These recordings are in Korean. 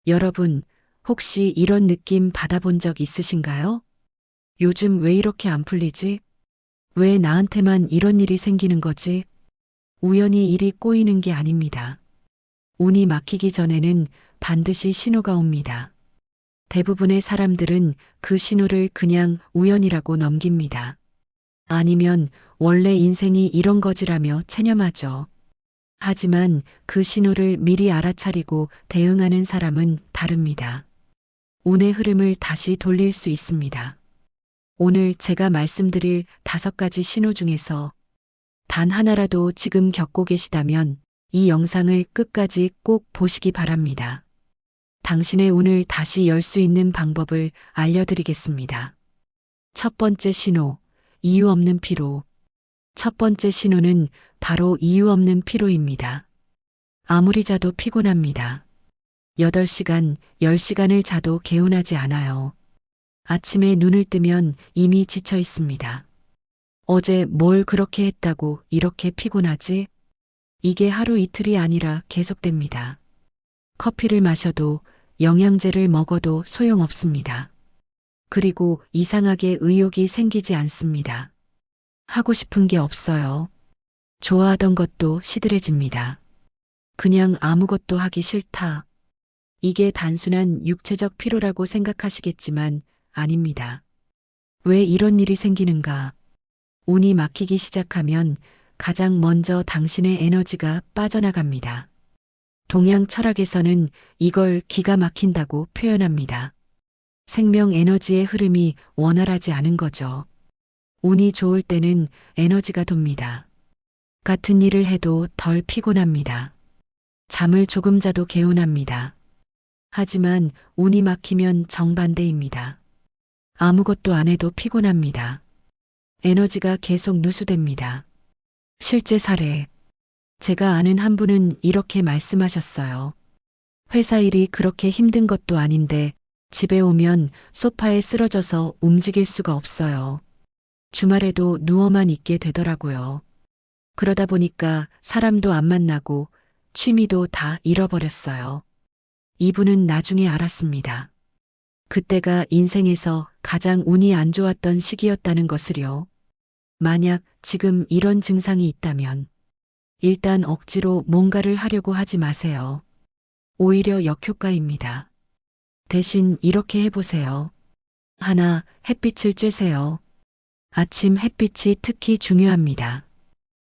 여러분, 혹시 이런 느낌 받아본 적 있으신가요? 요즘 왜 이렇게 안 풀리지? 왜 나한테만 이런 일이 생기는 거지? 우연히 일이 꼬이는 게 아닙니다. 운이 막히기 전에는 반드시 신호가 옵니다. 대부분의 사람들은 그 신호를 그냥 우연이라고 넘깁니다. 아니면 원래 인생이 이런 거지라며 체념하죠. 하지만 그 신호를 미리 알아차리고 대응하는 사람은 다릅니다. 운의 흐름을 다시 돌릴 수 있습니다. 오늘 제가 말씀드릴 5가지 신호 중에서 단 하나라도 지금 겪고 계시다면 이 영상을 끝까지 꼭 보시기 바랍니다. 당신의 운을 다시 열 수 있는 방법을 알려드리겠습니다. 첫 번째 신호, 이유 없는 피로. 첫 번째 신호는 바로 이유 없는 피로입니다. 아무리 자도 피곤합니다. 8시간, 10시간을 자도 개운하지 않아요. 아침에 눈을 뜨면 이미 지쳐 있습니다. 어제 뭘 그렇게 했다고 이렇게 피곤하지? 이게 하루 이틀이 아니라 계속됩니다. 커피를 마셔도 영양제를 먹어도 소용없습니다. 그리고 이상하게 의욕이 생기지 않습니다. 하고 싶은 게 없어요. 좋아하던 것도 시들해집니다. 그냥 아무것도 하기 싫다. 이게 단순한 육체적 피로라고 생각하시겠지만 아닙니다. 왜 이런 일이 생기는가? 운이 막히기 시작하면 가장 먼저 당신의 에너지가 빠져나갑니다. 동양 철학에서는 이걸 기가 막힌다고 표현합니다. 생명 에너지의 흐름이 원활하지 않은 거죠. 운이 좋을 때는 에너지가 돕니다. 같은 일을 해도 덜 피곤합니다. 잠을 조금 자도 개운합니다. 하지만 운이 막히면 정반대입니다. 아무것도 안 해도 피곤합니다. 에너지가 계속 누수됩니다. 실제 사례. 제가 아는 한 분은 이렇게 말씀하셨어요. 회사 일이 그렇게 힘든 것도 아닌데 집에 오면 소파에 쓰러져서 움직일 수가 없어요. 주말에도 누워만 있게 되더라고요. 그러다 보니까 사람도 안 만나고 취미도 다 잃어버렸어요. 이분은 나중에 알았습니다. 그때가 인생에서 가장 운이 안 좋았던 시기였다는 것을요. 만약 지금 이런 증상이 있다면 일단 억지로 뭔가를 하려고 하지 마세요. 오히려 역효과입니다. 대신 이렇게 해보세요. 하나, 햇빛을 쬐세요. 아침 햇빛이 특히 중요합니다.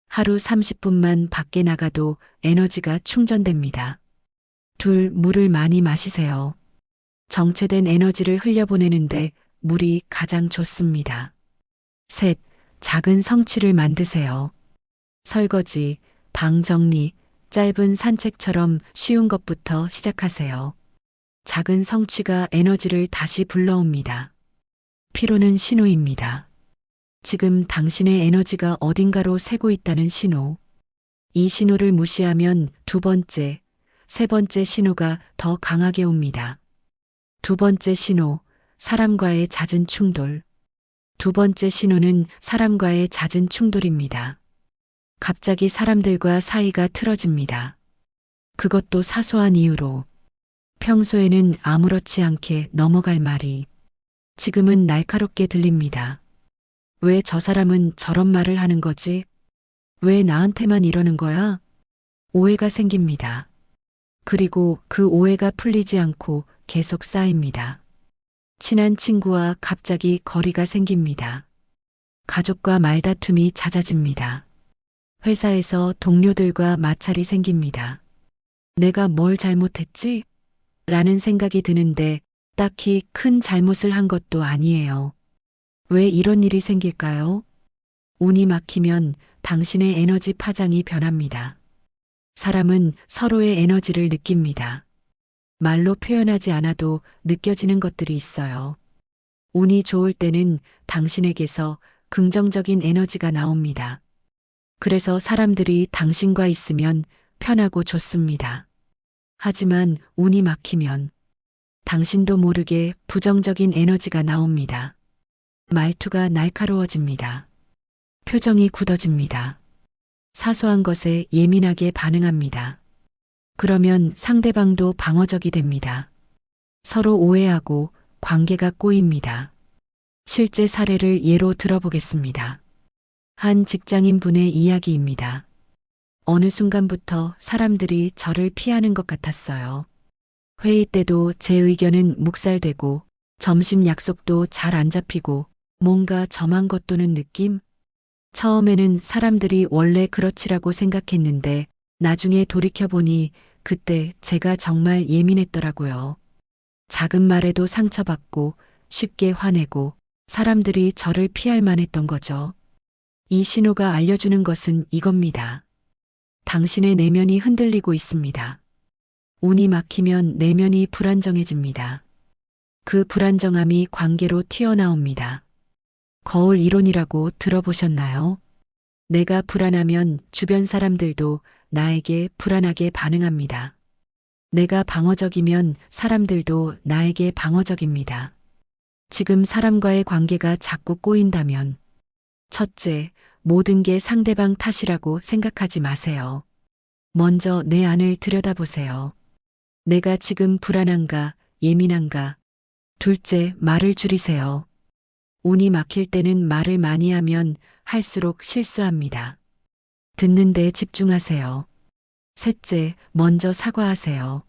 하루 30분만 밖에 나가도 에너지가 충전됩니다. 둘, 물을 많이 마시세요. 정체된 에너지를 흘려보내는데 물이 가장 좋습니다. 셋, 작은 성취를 만드세요. 설거지, 방 정리, 짧은 산책처럼 쉬운 것부터 시작하세요. 작은 성취가 에너지를 다시 불러옵니다. 피로는 신호입니다. 지금 당신의 에너지가 어딘가로 새고 있다는 신호. 이 신호를 무시하면 두 번째, 세 번째 신호가 더 강하게 옵니다. 두 번째 신호, 사람과의 잦은 충돌. 두 번째 신호는 사람과의 잦은 충돌입니다. 갑자기 사람들과 사이가 틀어집니다. 그것도 사소한 이유로. 평소에는 아무렇지 않게 넘어갈 말이 지금은 날카롭게 들립니다. 왜 저 사람은 저런 말을 하는 거지? 왜 나한테만 이러는 거야? 오해가 생깁니다. 그리고 그 오해가 풀리지 않고 계속 쌓입니다. 친한 친구와 갑자기 거리가 생깁니다. 가족과 말다툼이 잦아집니다. 회사에서 동료들과 마찰이 생깁니다. 내가 뭘 잘못했지? 라는 생각이 드는데 딱히 큰 잘못을 한 것도 아니에요. 왜 이런 일이 생길까요? 운이 막히면 당신의 에너지 파장이 변합니다. 사람은 서로의 에너지를 느낍니다. 말로 표현하지 않아도 느껴지는 것들이 있어요. 운이 좋을 때는 당신에게서 긍정적인 에너지가 나옵니다. 그래서 사람들이 당신과 있으면 편하고 좋습니다. 하지만 운이 막히면 당신도 모르게 부정적인 에너지가 나옵니다. 말투가 날카로워집니다. 표정이 굳어집니다. 사소한 것에 예민하게 반응합니다. 그러면 상대방도 방어적이 됩니다. 서로 오해하고 관계가 꼬입니다. 실제 사례를 예로 들어보겠습니다. 한 직장인 분의 이야기입니다. 어느 순간부터 사람들이 저를 피하는 것 같았어요. 회의 때도 제 의견은 묵살되고 점심 약속도 잘 안 잡히고 뭔가 저만 겉도는 느낌? 처음에는 사람들이 원래 그렇지라고 생각했는데 나중에 돌이켜보니 그때 제가 정말 예민했더라고요. 작은 말에도 상처받고 쉽게 화내고 사람들이 저를 피할 만했던 거죠. 이 신호가 알려주는 것은 이겁니다. 당신의 내면이 흔들리고 있습니다. 운이 막히면 내면이 불안정해집니다. 그 불안정함이 관계로 튀어나옵니다. 거울 이론이라고 들어보셨나요? 내가 불안하면 주변 사람들도 나에게 불안하게 반응합니다. 내가 방어적이면 사람들도 나에게 방어적입니다. 지금 사람과의 관계가 자꾸 꼬인다면 첫째, 모든 게 상대방 탓이라고 생각하지 마세요. 먼저 내 안을 들여다보세요. 내가 지금 불안한가, 예민한가? 둘째, 말을 줄이세요. 운이 막힐 때는 말을 많이 하면 할수록 실수합니다. 듣는 데 집중하세요. 셋째, 먼저 사과하세요.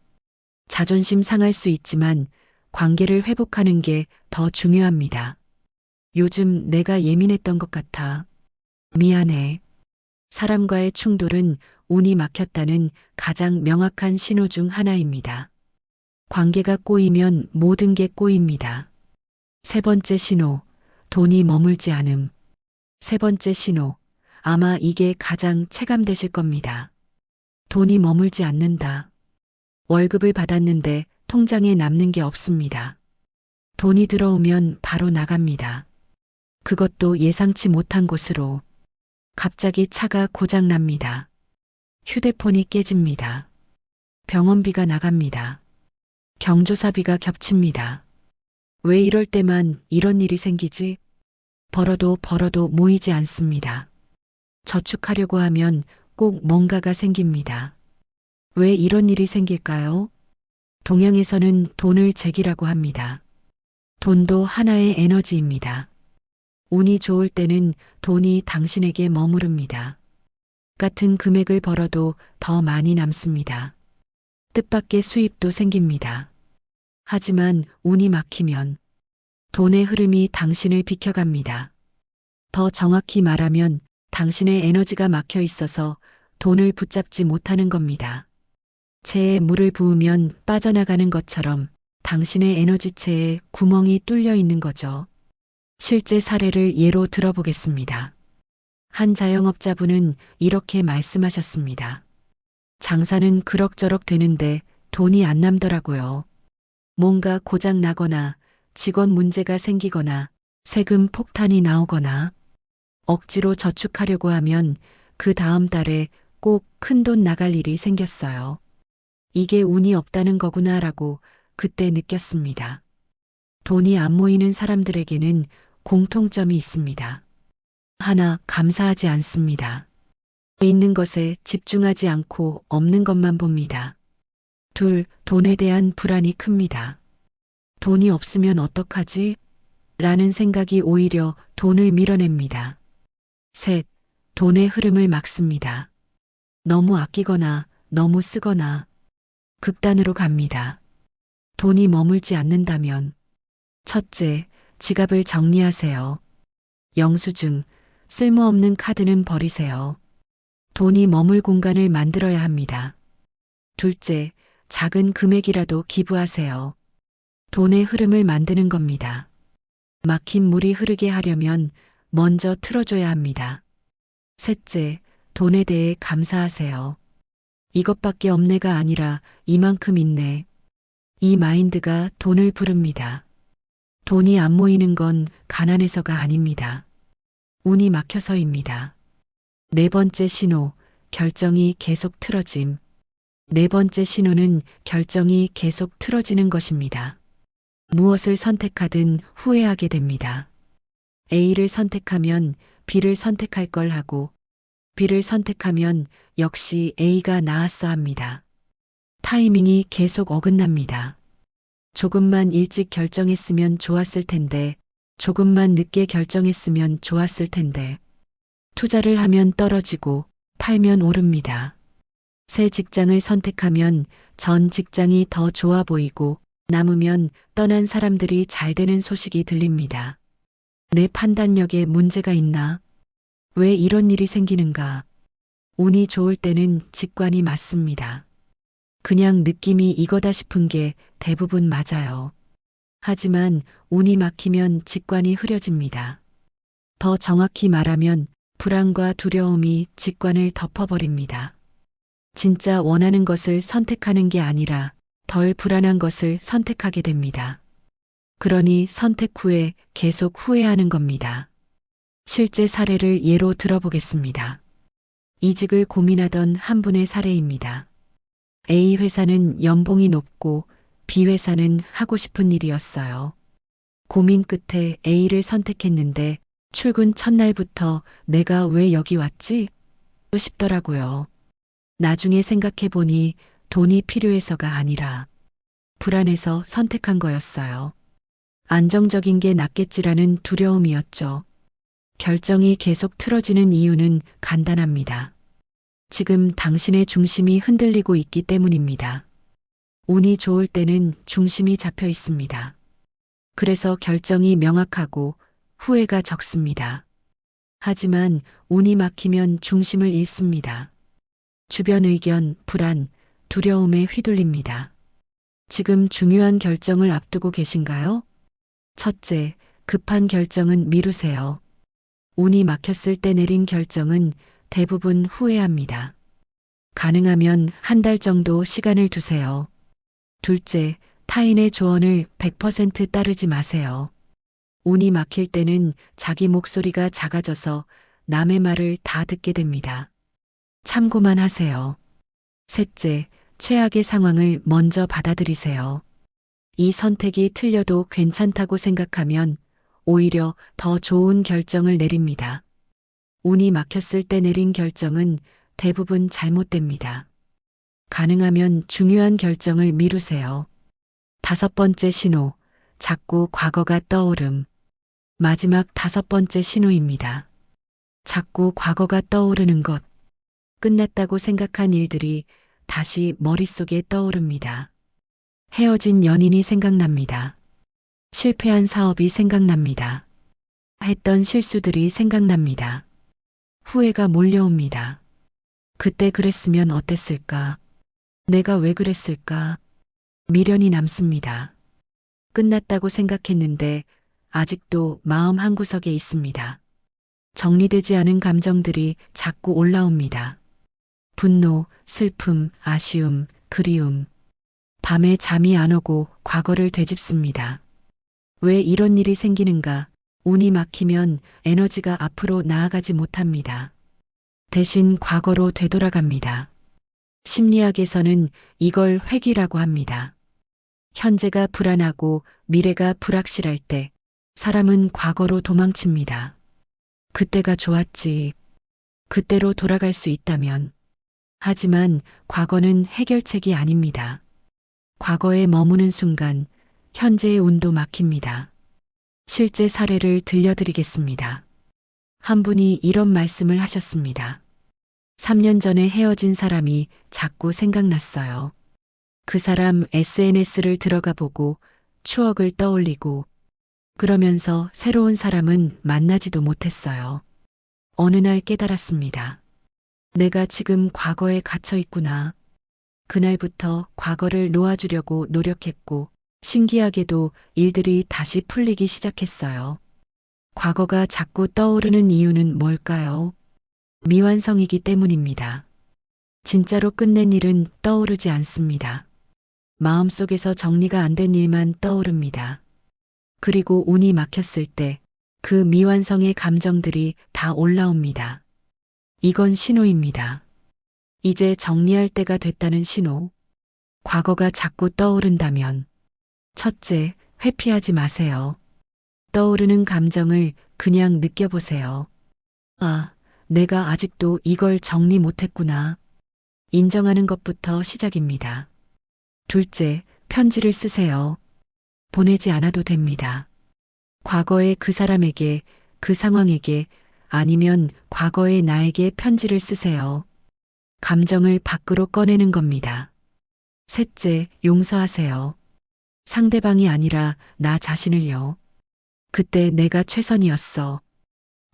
자존심 상할 수 있지만 관계를 회복하는 게 더 중요합니다. 요즘 내가 예민했던 것 같아. 미안해. 사람과의 충돌은 운이 막혔다는 가장 명확한 신호 중 하나입니다. 관계가 꼬이면 모든 게 꼬입니다. 세 번째 신호, 돈이 머물지 않음. 세 번째 신호, 아마 이게 가장 체감되실 겁니다. 돈이 머물지 않는다. 월급을 받았는데 통장에 남는 게 없습니다. 돈이 들어오면 바로 나갑니다. 그것도 예상치 못한 곳으로. 갑자기 차가 고장 납니다. 휴대폰이 깨집니다. 병원비가 나갑니다. 경조사비가 겹칩니다. 왜 이럴 때만 이런 일이 생기지? 벌어도 모이지 않습니다. 저축하려고 하면 꼭 뭔가가 생깁니다. 왜 이런 일이 생길까요? 동양에서는 돈을 재기라고 합니다. 돈도 하나의 에너지입니다. 운이 좋을 때는 돈이 당신에게 머무릅니다. 같은 금액을 벌어도 더 많이 남습니다. 뜻밖의 수입도 생깁니다. 하지만 운이 막히면 돈의 흐름이 당신을 비켜갑니다. 더 정확히 말하면 당신의 에너지가 막혀 있어서 돈을 붙잡지 못하는 겁니다. 체에 물을 부으면 빠져나가는 것처럼 당신의 에너지체에 구멍이 뚫려 있는 거죠. 실제 사례를 예로 들어보겠습니다. 한 자영업자분은 이렇게 말씀하셨습니다. 장사는 그럭저럭 되는데 돈이 안 남더라고요. 뭔가 고장 나거나 직원 문제가 생기거나 세금 폭탄이 나오거나 억지로 저축하려고 하면 그 다음 달에 꼭 큰돈 나갈 일이 생겼어요. 이게 운이 없다는 거구나라고 그때 느꼈습니다. 돈이 안 모이는 사람들에게는 공통점이 있습니다. 하나, 감사하지 않습니다. 있는 것에 집중하지 않고 없는 것만 봅니다. 둘, 돈에 대한 불안이 큽니다. 돈이 없으면 어떡하지? 라는 생각이 오히려 돈을 밀어냅니다. 셋, 돈의 흐름을 막습니다. 너무 아끼거나 너무 쓰거나 극단으로 갑니다. 돈이 머물지 않는다면 첫째, 지갑을 정리하세요. 영수증, 쓸모없는 카드는 버리세요. 돈이 머물 공간을 만들어야 합니다. 둘째, 작은 금액이라도 기부하세요. 돈의 흐름을 만드는 겁니다. 막힌 물이 흐르게 하려면 먼저 틀어줘야 합니다. 셋째, 돈에 대해 감사하세요. 이것밖에 없네가 아니라 이만큼 있네. 이 마인드가 돈을 부릅니다. 돈이 안 모이는 건 가난해서가 아닙니다. 운이 막혀서입니다. 네 번째 신호, 결정이 계속 틀어짐. 네 번째 신호는 결정이 계속 틀어지는 것입니다. 무엇을 선택하든 후회하게 됩니다. A를 선택하면 B를 선택할 걸 하고 B를 선택하면 역시 A가 나았어 합니다. 타이밍이 계속 어긋납니다. 조금만 일찍 결정했으면 좋았을 텐데, 조금만 늦게 결정했으면 좋았을 텐데. 투자를 하면 떨어지고 팔면 오릅니다. 새 직장을 선택하면 전 직장이 더 좋아 보이고 남으면 떠난 사람들이 잘 되는 소식이 들립니다. 내 판단력에 문제가 있나? 왜 이런 일이 생기는가? 운이 좋을 때는 직관이 맞습니다. 그냥 느낌이 이거다 싶은 게 대부분 맞아요. 하지만 운이 막히면 직관이 흐려집니다. 더 정확히 말하면 불안과 두려움이 직관을 덮어버립니다. 진짜 원하는 것을 선택하는 게 아니라 덜 불안한 것을 선택하게 됩니다. 그러니 선택 후에 계속 후회하는 겁니다. 실제 사례를 예로 들어보겠습니다. 이직을 고민하던 한 분의 사례입니다. A 회사는 연봉이 높고 B 회사는 하고 싶은 일이었어요. 고민 끝에 A를 선택했는데 출근 첫날부터 내가 왜 여기 왔지? 싶더라고요. 나중에 생각해 보니 돈이 필요해서가 아니라 불안해서 선택한 거였어요. 안정적인 게 낫겠지라는 두려움이었죠. 결정이 계속 틀어지는 이유는 간단합니다. 지금 당신의 중심이 흔들리고 있기 때문입니다. 운이 좋을 때는 중심이 잡혀 있습니다. 그래서 결정이 명확하고 후회가 적습니다. 하지만 운이 막히면 중심을 잃습니다. 주변 의견, 불안, 두려움에 휘둘립니다. 지금 중요한 결정을 앞두고 계신가요? 첫째, 급한 결정은 미루세요. 운이 막혔을 때 내린 결정은 대부분 후회합니다. 가능하면 한 달 정도 시간을 두세요. 둘째, 타인의 조언을 100% 따르지 마세요. 운이 막힐 때는 자기 목소리가 작아져서 남의 말을 다 듣게 됩니다. 참고만 하세요. 셋째, 최악의 상황을 먼저 받아들이세요. 이 선택이 틀려도 괜찮다고 생각하면 오히려 더 좋은 결정을 내립니다. 운이 막혔을 때 내린 결정은 대부분 잘못됩니다. 가능하면 중요한 결정을 미루세요. 다섯 번째 신호, 자꾸 과거가 떠오름. 마지막 다섯 번째 신호입니다. 자꾸 과거가 떠오르는 것. 끝났다고 생각한 일들이 다시 머릿속에 떠오릅니다. 헤어진 연인이 생각납니다. 실패한 사업이 생각납니다. 했던 실수들이 생각납니다. 후회가 몰려옵니다. 그때 그랬으면 어땠을까? 내가 왜 그랬을까? 미련이 남습니다. 끝났다고 생각했는데 아직도 마음 한구석에 있습니다. 정리되지 않은 감정들이 자꾸 올라옵니다. 분노, 슬픔, 아쉬움, 그리움. 밤에 잠이 안 오고 과거를 되짚습니다. 왜 이런 일이 생기는가? 운이 막히면 에너지가 앞으로 나아가지 못합니다. 대신 과거로 되돌아갑니다. 심리학에서는 이걸 회귀라고 합니다. 현재가 불안하고 미래가 불확실할 때 사람은 과거로 도망칩니다. 그때가 좋았지. 그때로 돌아갈 수 있다면. 하지만 과거는 해결책이 아닙니다. 과거에 머무는 순간 현재의 운도 막힙니다. 실제 사례를 들려드리겠습니다. 한 분이 이런 말씀을 하셨습니다. 3년 전에 헤어진 사람이 자꾸 생각났어요. 그 사람 SNS를 들어가 보고 추억을 떠올리고 그러면서 새로운 사람은 만나지도 못했어요. 어느 날 깨달았습니다. 내가 지금 과거에 갇혀 있구나. 그날부터 과거를 놓아주려고 노력했고 신기하게도 일들이 다시 풀리기 시작했어요. 과거가 자꾸 떠오르는 이유는 뭘까요? 미완성이기 때문입니다. 진짜로 끝낸 일은 떠오르지 않습니다. 마음속에서 정리가 안 된 일만 떠오릅니다. 그리고 운이 막혔을 때 그 미완성의 감정들이 다 올라옵니다. 이건 신호입니다. 이제 정리할 때가 됐다는 신호. 과거가 자꾸 떠오른다면 첫째, 회피하지 마세요. 떠오르는 감정을 그냥 느껴보세요. 아, 내가 아직도 이걸 정리 못했구나. 인정하는 것부터 시작입니다. 둘째, 편지를 쓰세요. 보내지 않아도 됩니다. 과거의 그 사람에게, 그 상황에게, 아니면 과거의 나에게 편지를 쓰세요. 감정을 밖으로 꺼내는 겁니다. 셋째, 용서하세요. 상대방이 아니라 나 자신을요. 그때 내가 최선이었어.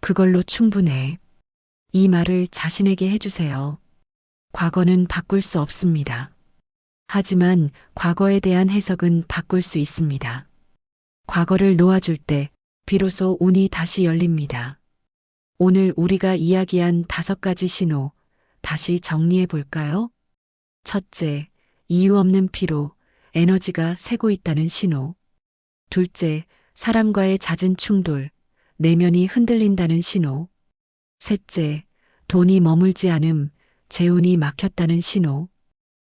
그걸로 충분해. 이 말을 자신에게 해주세요. 과거는 바꿀 수 없습니다. 하지만 과거에 대한 해석은 바꿀 수 있습니다. 과거를 놓아줄 때 비로소 운이 다시 열립니다. 오늘 우리가 이야기한 5가지 신호, 다시 정리해 볼까요? 첫째, 이유 없는 피로, 에너지가 새고 있다는 신호. 둘째, 사람과의 잦은 충돌, 내면이 흔들린다는 신호. 셋째, 돈이 머물지 않음, 재운이 막혔다는 신호.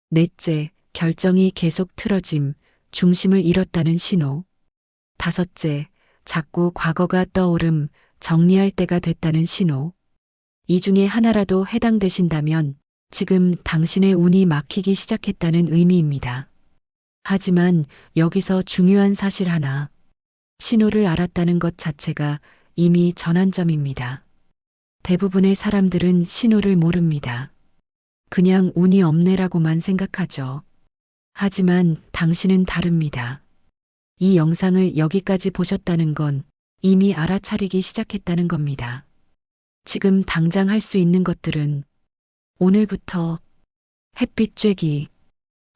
넷째, 결정이 계속 틀어짐, 중심을 잃었다는 신호. 다섯째, 자꾸 과거가 떠오름, 정리할 때가 됐다는 신호. 이 중에 하나라도 해당되신다면 지금 당신의 운이 막히기 시작했다는 의미입니다. 하지만 여기서 중요한 사실 하나. 신호를 알았다는 것 자체가 이미 전환점입니다. 대부분의 사람들은 신호를 모릅니다. 그냥 운이 없네라고만 생각하죠. 하지만 당신은 다릅니다. 이 영상을 여기까지 보셨다는 건 이미 알아차리기 시작했다는 겁니다. 지금 당장 할 수 있는 것들은 오늘부터 햇빛 쬐기,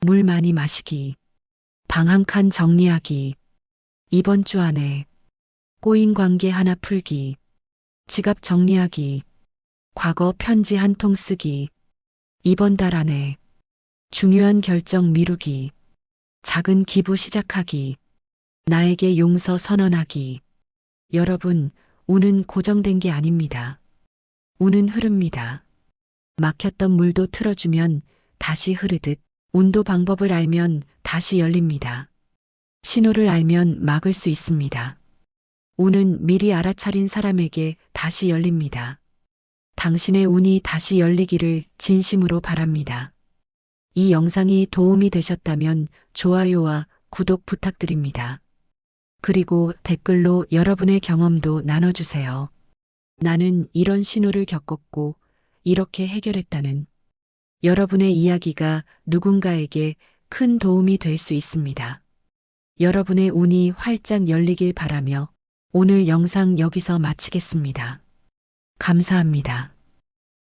물 많이 마시기, 방 한 칸 정리하기, 이번 주 안에 꼬인 관계 하나 풀기, 지갑 정리하기, 과거 편지 한 통 쓰기, 이번 달 안에 중요한 결정 미루기, 작은 기부 시작하기, 나에게 용서 선언하기. 여러분, 운은 고정된 게 아닙니다. 운은 흐릅니다. 막혔던 물도 틀어주면 다시 흐르듯 운도 방법을 알면 다시 열립니다. 신호를 알면 막을 수 있습니다. 운은 미리 알아차린 사람에게 다시 열립니다. 당신의 운이 다시 열리기를 진심으로 바랍니다. 이 영상이 도움이 되셨다면 좋아요와 구독 부탁드립니다. 그리고 댓글로 여러분의 경험도 나눠주세요. 나는 이런 신호를 겪었고 이렇게 해결했다는 여러분의 이야기가 누군가에게 큰 도움이 될 수 있습니다. 여러분의 운이 활짝 열리길 바라며 오늘 영상 여기서 마치겠습니다. 감사합니다.